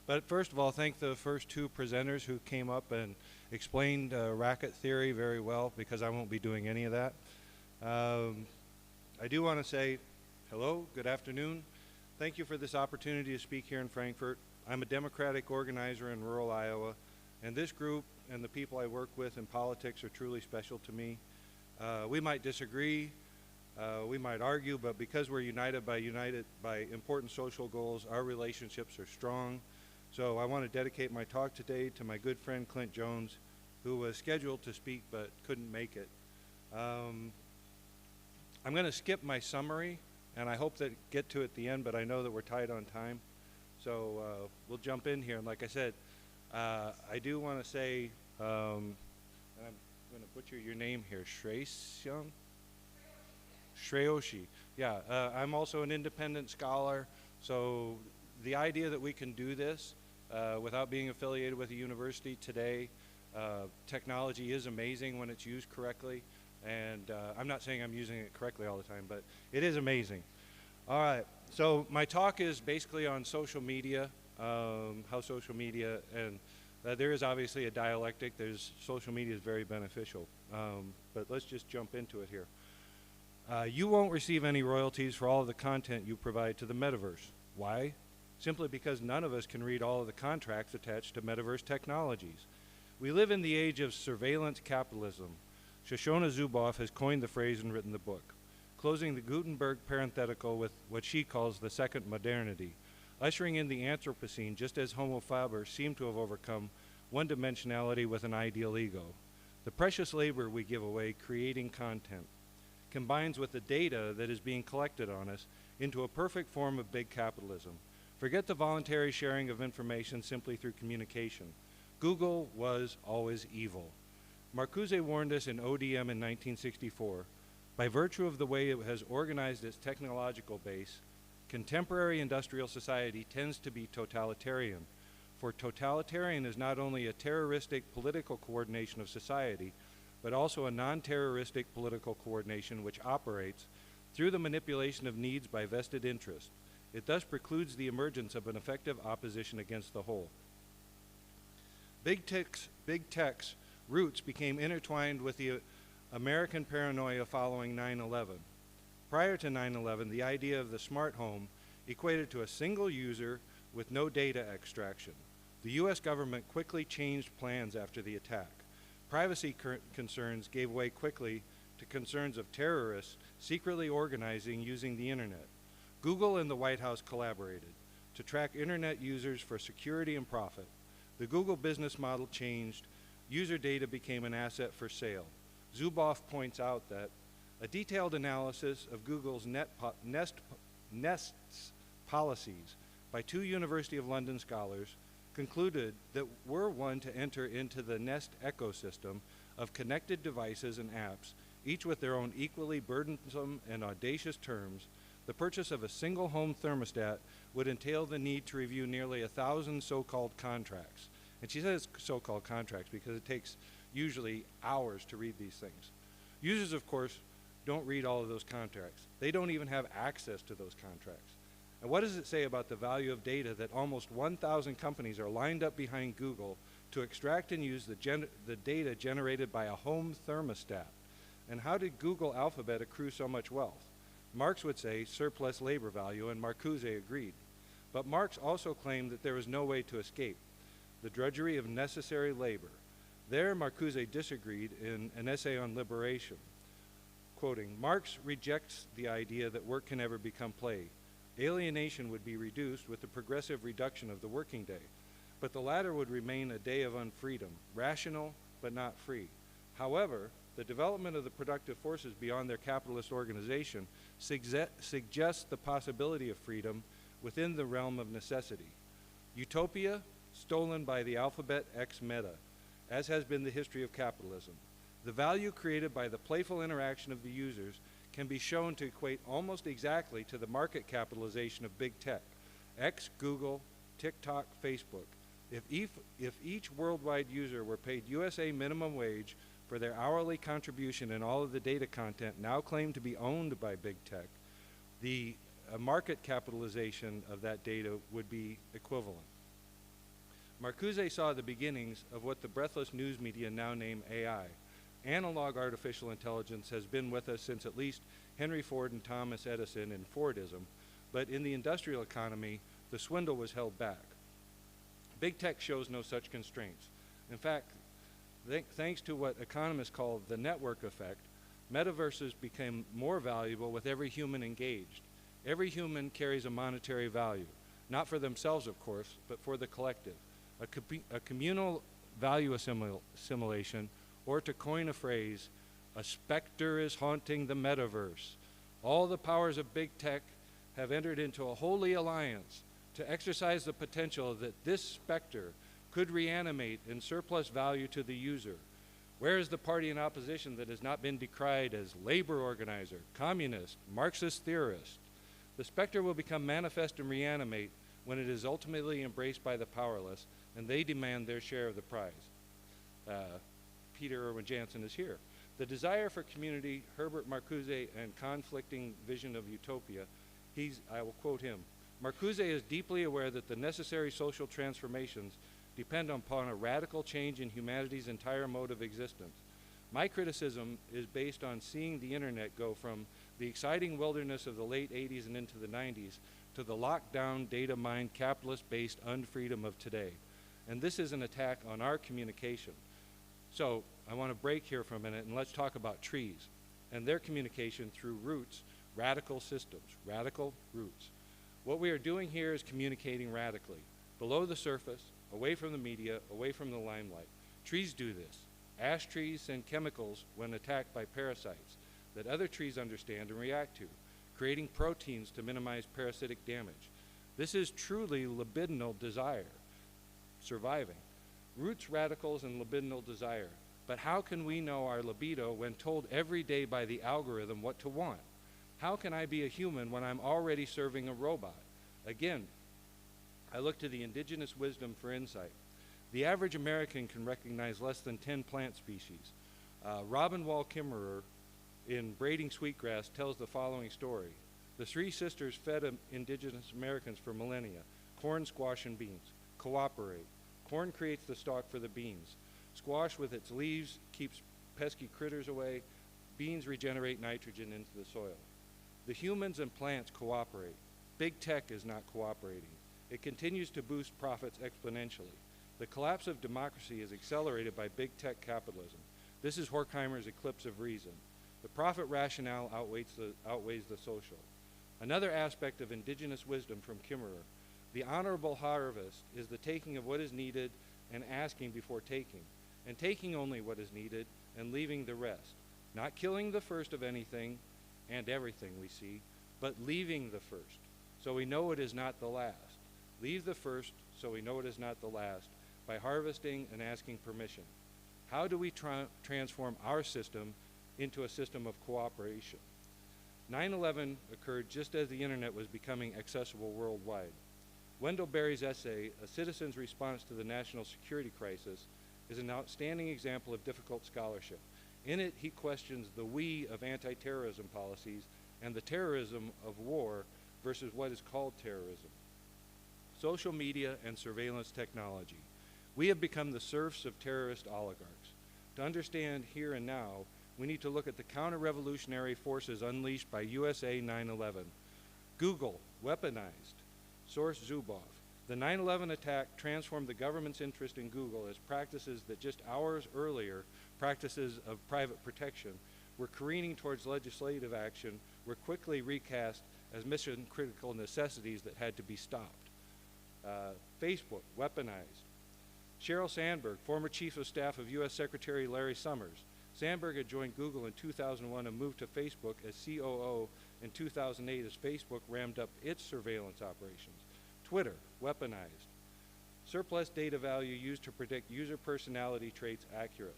But first of all, thank the first two presenters who came up and explained racket theory very well, because I won't be doing any of that. I do want to say hello, good afternoon. Thank you for this opportunity to speak here in Frankfurt. I'm a Democratic organizer in rural Iowa, and this group and the people I work with in politics are truly special to me. We might disagree, we might argue, but because we're united by important social goals, our relationships are strong. So I want to dedicate my talk today to my good friend Clint Jones, who was scheduled to speak but couldn't make it. I'm going to skip my summary, and I hope that get to it at the end, but I know that we're tight on time. So we'll jump in here. And like I said, I do want to say, and I'm going to butcher your name here, Shreyoshi. Yeah, I'm also an independent scholar, so the idea that we can do this without being affiliated with a university today, technology is amazing when it's used correctly, and I'm not saying I'm using it correctly all the time, but it is amazing. All right, so my talk is basically on social media, how social media, and there is obviously a dialectic. Social media is very beneficial, but let's just jump into it here. You won't receive any royalties for all of the content you provide to the metaverse. Why? Simply because none of us can read all of the contracts attached to metaverse technologies. We live in the age of surveillance capitalism. Shoshona Zuboff has coined the phrase and written the book, closing the Gutenberg parenthetical with what she calls the second modernity, ushering in the Anthropocene just as Homo faber seemed to have overcome one-dimensionality with an ideal ego. The precious labor we give away creating content combines with the data that is being collected on us into a perfect form of big capitalism. Forget the voluntary sharing of information simply through communication. Google was always evil. Marcuse warned us in ODM in 1964, by virtue of the way it has organized its technological base, contemporary industrial society tends to be totalitarian. For totalitarian is not only a terroristic political coordination of society, but also a non-terroristic political coordination which operates through the manipulation of needs by vested interests. It thus precludes the emergence of an effective opposition against the whole. Big tech's roots became intertwined with the American paranoia following 9/11. Prior to 9/11, the idea of the smart home equated to a single user with no data extraction. The US government quickly changed plans after the attack. Privacy concerns gave way quickly to concerns of terrorists secretly organizing using the internet. Google and the White House collaborated to track internet users for security and profit. The Google business model changed. User data became an asset for sale. Zuboff points out that a detailed analysis of Google's Nests policies by two University of London scholars concluded that were one to enter into the Nest ecosystem of connected devices and apps, each with their own equally burdensome and audacious terms, the purchase of a single home thermostat would entail the need to review nearly 1,000 so-called contracts. And she says so-called contracts because it takes usually hours to read these things. Users, of course, don't read all of those contracts. They don't even have access to those contracts. And what does it say about the value of data that almost 1,000 companies are lined up behind Google to extract and use the data generated by a home thermostat? And how did Google Alphabet accrue so much wealth? Marx would say surplus labor value, and Marcuse agreed. But Marx also claimed that there was no way to escape the drudgery of necessary labor. There, Marcuse disagreed in an essay on liberation. Quoting, Marx rejects the idea that work can ever become play. Alienation would be reduced with the progressive reduction of the working day, but the latter would remain a day of unfreedom, rational but not free. However, the development of the productive forces beyond their capitalist organization suggests the possibility of freedom within the realm of necessity. Utopia, stolen by the alphabet ex meta, as has been the history of capitalism. The value created by the playful interaction of the users can be shown to equate almost exactly to the market capitalization of big tech, X, Google, TikTok, Facebook. If each worldwide user were paid USA minimum wage for their hourly contribution in all of the data content now claimed to be owned by big tech, the market capitalization of that data would be equivalent. Marcuse saw the beginnings of what the breathless news media now name AI. Analog artificial intelligence has been with us since at least Henry Ford and Thomas Edison in Fordism, but in the industrial economy, the swindle was held back. Big tech shows no such constraints. In fact, thanks to what economists call the network effect, metaverses became more valuable with every human engaged. Every human carries a monetary value, not for themselves, of course, but for the collective. A communal value assimilation, or to coin a phrase, a specter is haunting the metaverse. All the powers of big tech have entered into a holy alliance to exercise the potential that this specter could reanimate in surplus value to the user. Where is the party in opposition that has not been decried as labor organizer, communist, Marxist theorist? The specter will become manifest and reanimate when it is ultimately embraced by the powerless, and they demand their share of the prize. Peter Irwin Jansen is here. The desire for community, Herbert, Marcuse, and conflicting vision of utopia, I will quote him, Marcuse is deeply aware that the necessary social transformations depend upon a radical change in humanity's entire mode of existence. My criticism is based on seeing the internet go from the exciting wilderness of the late 80s and into the 90s to the lockdown, data-mined, capitalist-based unfreedom of today. And this is an attack on our communication. So I want to break here for a minute and let's talk about trees and their communication through roots, radical systems, radical roots. What we are doing here is communicating radically, below the surface, away from the media, away from the limelight. Trees do this. Ash trees send chemicals when attacked by parasites that other trees understand and react to, creating proteins to minimize parasitic damage. This is truly libidinal desire, surviving. Roots, radicals, and libidinal desire. But how can we know our libido when told every day by the algorithm what to want? How can I be a human when I'm already serving a robot? Again, I look to the indigenous wisdom for insight. The average American can recognize less than 10 plant species. Robin Wall Kimmerer in Braiding Sweetgrass tells the following story. The three sisters fed indigenous Americans for millennia, corn, squash, and beans. Cooperate. Corn creates the stalk for the beans. Squash with its leaves keeps pesky critters away. Beans regenerate nitrogen into the soil. The humans and plants cooperate. Big tech is not cooperating. It continues to boost profits exponentially. The collapse of democracy is accelerated by big tech capitalism. This is Horkheimer's eclipse of reason. The profit rationale outweighs the social. Another aspect of indigenous wisdom from Kimmerer, the honorable harvest is the taking of what is needed and asking before taking, and taking only what is needed and leaving the rest. Not killing the first of anything and everything we see, but leaving the first, so we know it is not the last. Leave the first so we know it is not the last by harvesting and asking permission. How do we transform our system into a system of cooperation? 9/11 occurred just as the internet was becoming accessible worldwide. Wendell Berry's essay, A Citizen's Response to the National Security Crisis, is an outstanding example of difficult scholarship. In it, he questions the we of anti-terrorism policies and the terrorism of war versus what is called terrorism. Social media and surveillance technology. We have become the serfs of terrorist oligarchs. To understand here and now, we need to look at the counter-revolutionary forces unleashed by USA 9/11. Google, weaponized. Source Zuboff. The 9/11 attack transformed the government's interest in Google as practices that just hours earlier, practices of private protection, were careening towards legislative action, were quickly recast as mission-critical necessities that had to be stopped. Facebook, weaponized. Sheryl Sandberg, former chief of staff of U.S. Secretary Larry Summers. Sandberg had joined Google in 2001 and moved to Facebook as COO in 2008 as Facebook ramped up its surveillance operations. Twitter, weaponized. Surplus data value used to predict user personality traits accurately.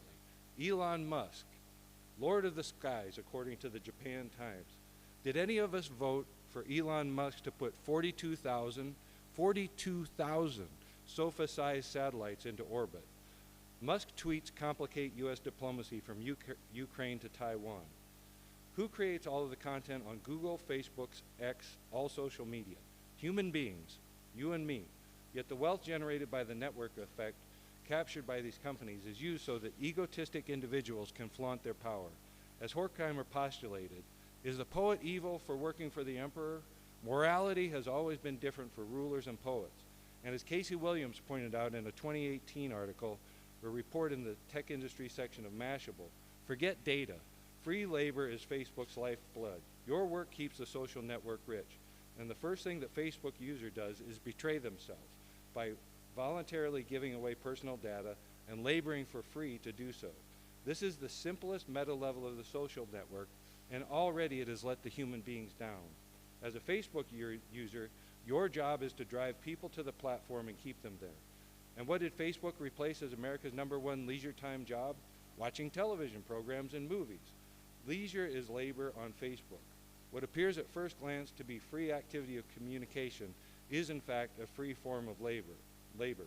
Elon Musk, Lord of the Skies, according to the Japan Times. Did any of us vote for Elon Musk to put 42,000 sofa-sized satellites into orbit? Musk tweets complicate U.S. diplomacy from Ukraine to Taiwan. Who creates all of the content on Google, Facebook, X, all social media? Human beings, you and me. Yet the wealth generated by the network effect captured by these companies is used so that egotistic individuals can flaunt their power. As Horkheimer postulated, is the poet evil for working for the emperor? Morality has always been different for rulers and poets. And as Casey Williams pointed out in a 2018 article, or report in the tech industry section of Mashable, forget data. Free labor is Facebook's lifeblood. Your work keeps the social network rich. And the first thing that Facebook user does is betray themselves by voluntarily giving away personal data and laboring for free to do so. This is the simplest meta level of the social network, and already it has let the human beings down. As a Facebook user, your job is to drive people to the platform and keep them there. And what did Facebook replace as America's #1 leisure time job? Watching television programs and movies. Leisure is labor on Facebook. What appears at first glance to be free activity of communication is in fact a free form of labor.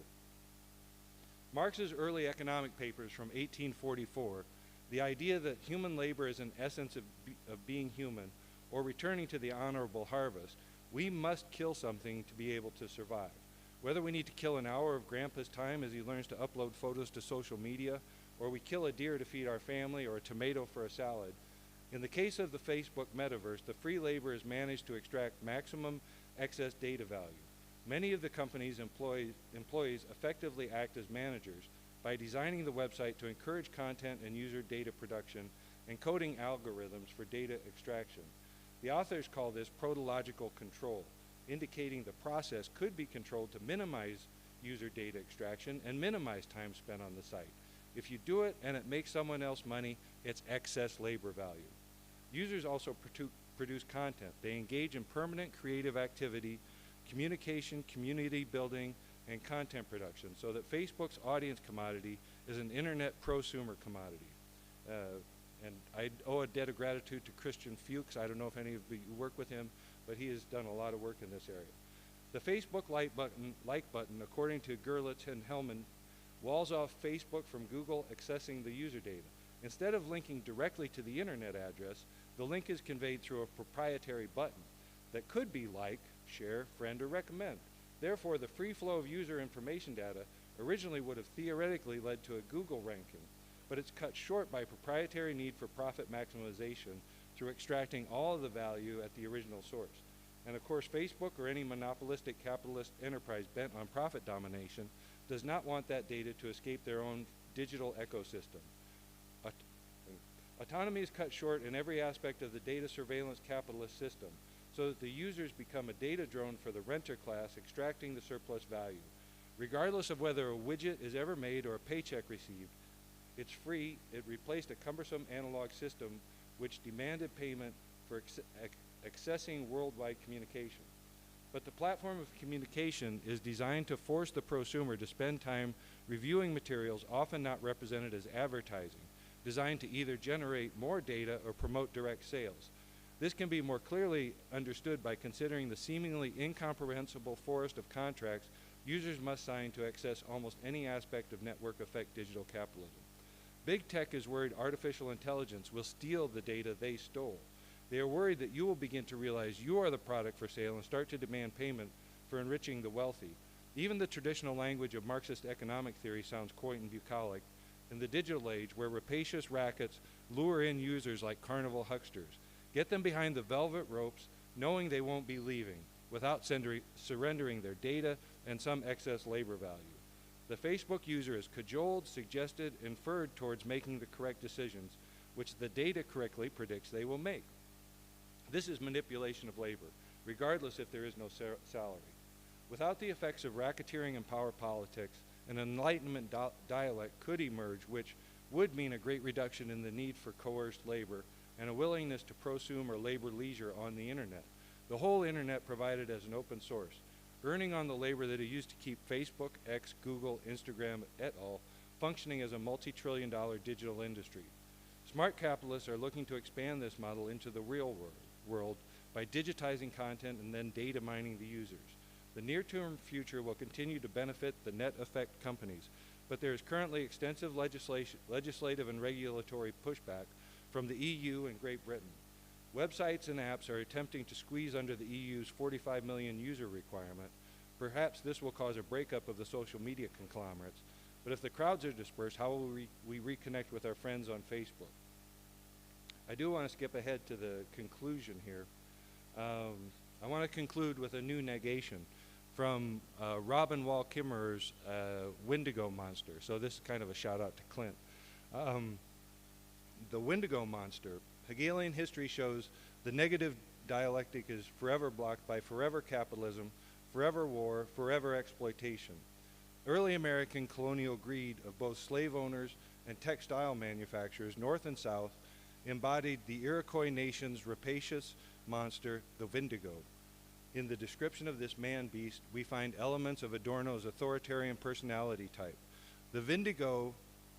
Marx's early economic papers from 1844, the idea that human labor is an essence of being human, or returning to the honorable harvest, we must kill something to be able to survive. Whether we need to kill an hour of Grandpa's time as he learns to upload photos to social media, or we kill a deer to feed our family, or a tomato for a salad, in the case of the Facebook metaverse, the free labor is managed to extract maximum excess data value. Many of the company's employees effectively act as managers by designing the website to encourage content and user data production and coding algorithms for data extraction. The authors call this protological control, indicating the process could be controlled to minimize user data extraction and minimize time spent on the site. If you do it and it makes someone else money, it's excess labor value. Users also produce content. They engage in permanent creative activity, communication, community building, and content production, so that Facebook's audience commodity is an internet prosumer commodity. And I owe a debt of gratitude to Christian Fuchs. I don't know if any of you work with him, but he has done a lot of work in this area. The Facebook like button, according to Gerlitz and Hellman, walls off Facebook from Google accessing the user data. Instead of linking directly to the internet address, the link is conveyed through a proprietary button that could be like, share, friend, or recommend. Therefore, the free flow of user information data originally would have theoretically led to a Google ranking, but it's cut short by proprietary need for profit maximization through extracting all of the value at the original source. And of course, Facebook or any monopolistic capitalist enterprise bent on profit domination does not want that data to escape their own digital ecosystem. Autonomy is cut short in every aspect of the data surveillance capitalist system, so that the users become a data drone for the renter class extracting the surplus value. Regardless of whether a widget is ever made or a paycheck received, it's free. It replaced a cumbersome analog system which demanded payment for accessing worldwide communication. But the platform of communication is designed to force the prosumer to spend time reviewing materials often not represented as advertising, designed to either generate more data or promote direct sales. This can be more clearly understood by considering the seemingly incomprehensible forest of contracts users must sign to access almost any aspect of network effect digital capitalism. Big tech is worried artificial intelligence will steal the data they stole. They are worried that you will begin to realize you are the product for sale and start to demand payment for enriching the wealthy. Even the traditional language of Marxist economic theory sounds quaint and bucolic in the digital age, where rapacious rackets lure in users like carnival hucksters, get them behind the velvet ropes, knowing they won't be leaving, without surrendering their data and some excess labor value. The Facebook user is cajoled, suggested, inferred towards making the correct decisions, which the data correctly predicts they will make. This is manipulation of labor, regardless if there is no salary. Without the effects of racketeering and power politics, an Enlightenment dialect could emerge, which would mean a great reduction in the need for coerced labor and a willingness to prosume or labor leisure on the internet. The whole internet provided as an open source, earning on the labor that is used to keep Facebook, X, Google, Instagram, et al. Functioning as a multi-trillion-dollar digital industry. Smart capitalists are looking to expand this model into the real world by digitizing content and then data mining the users. The near-term future will continue to benefit the net effect companies, but there is currently extensive legislative and regulatory pushback from the EU and Great Britain. Websites and apps are attempting to squeeze under the EU's 45 million user requirement, Perhaps this will cause a breakup of the social media conglomerates. But if the crowds are dispersed, how will we reconnect with our friends on Facebook? I do want to skip ahead to the conclusion here. I want to conclude with a new negation from Robin Wall Kimmerer's Wendigo monster. So this is kind of a shout out to Clint. The Wendigo monster. Hegelian history shows the negative dialectic is forever blocked by forever capitalism, forever war, forever exploitation. Early American colonial greed of both slave owners and textile manufacturers, north and south, embodied the Iroquois nation's rapacious monster, the Wendigo. In the description of this man-beast, we find elements of Adorno's authoritarian personality type. The Wendigo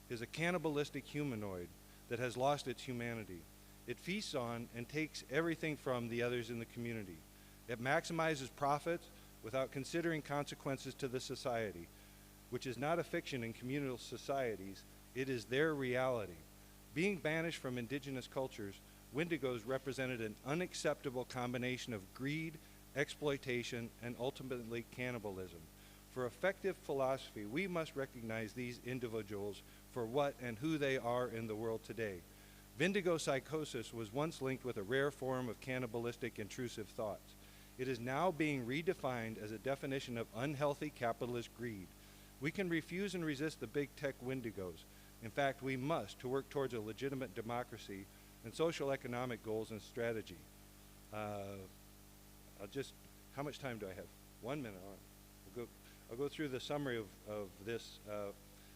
is a cannibalistic humanoid that has lost its humanity. It feasts on and takes everything from the others in the community. It maximizes profits without considering consequences to the society, which is not a fiction in communal societies, it is their reality. Being banished from indigenous cultures, Wendigos represented an unacceptable combination of greed, exploitation, and ultimately cannibalism. For effective philosophy, we must recognize these individuals for what and who they are in the world today. Wendigo psychosis was once linked with a rare form of cannibalistic intrusive thoughts. It is now being redefined as a definition of unhealthy capitalist greed. We can refuse and resist the big tech Wendigos. In fact, we must to work towards a legitimate democracy and social economic goals and strategy. How much time do I have? 1 minute. I'll go through the summary of this.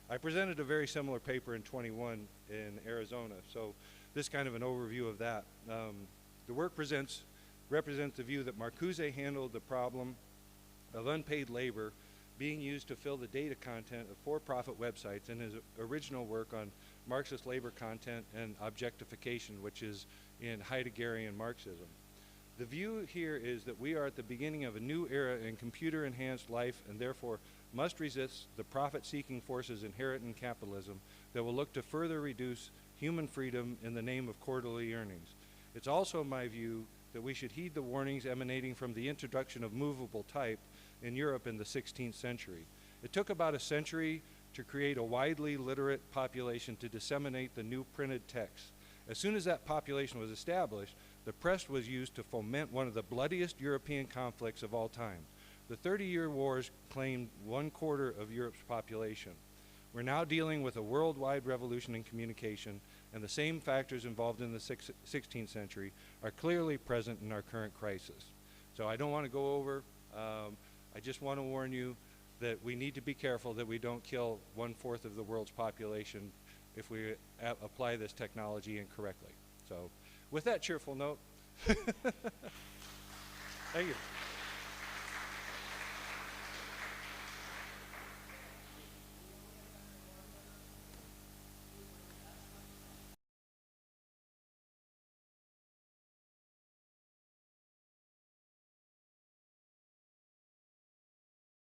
I presented a very similar paper in 21 in Arizona, so this is kind of an overview of that. The work represents the view that Marcuse handled the problem of unpaid labor being used to fill the data content of for-profit websites in his original work on Marxist labor content and objectification, which is in Heideggerian Marxism. The view here is that we are at the beginning of a new era in computer-enhanced life and therefore must resist the profit-seeking forces inherent in capitalism that will look to further reduce human freedom in the name of quarterly earnings. It's also my view that we should heed the warnings emanating from the introduction of movable type in Europe in the 16th century. It took about a century to create a widely literate population to disseminate the new printed text. As soon as that population was established, the press was used to foment one of the bloodiest European conflicts of all time. The 30-year wars claimed 1/4 of Europe's population. We're now dealing with a worldwide revolution in communication, and the same factors involved in the 16th century are clearly present in our current crisis. So I don't want to go over. I just want to warn you that we need to be careful that we don't kill 1/4 of the world's population if we apply this technology incorrectly. So with that cheerful note, thank you.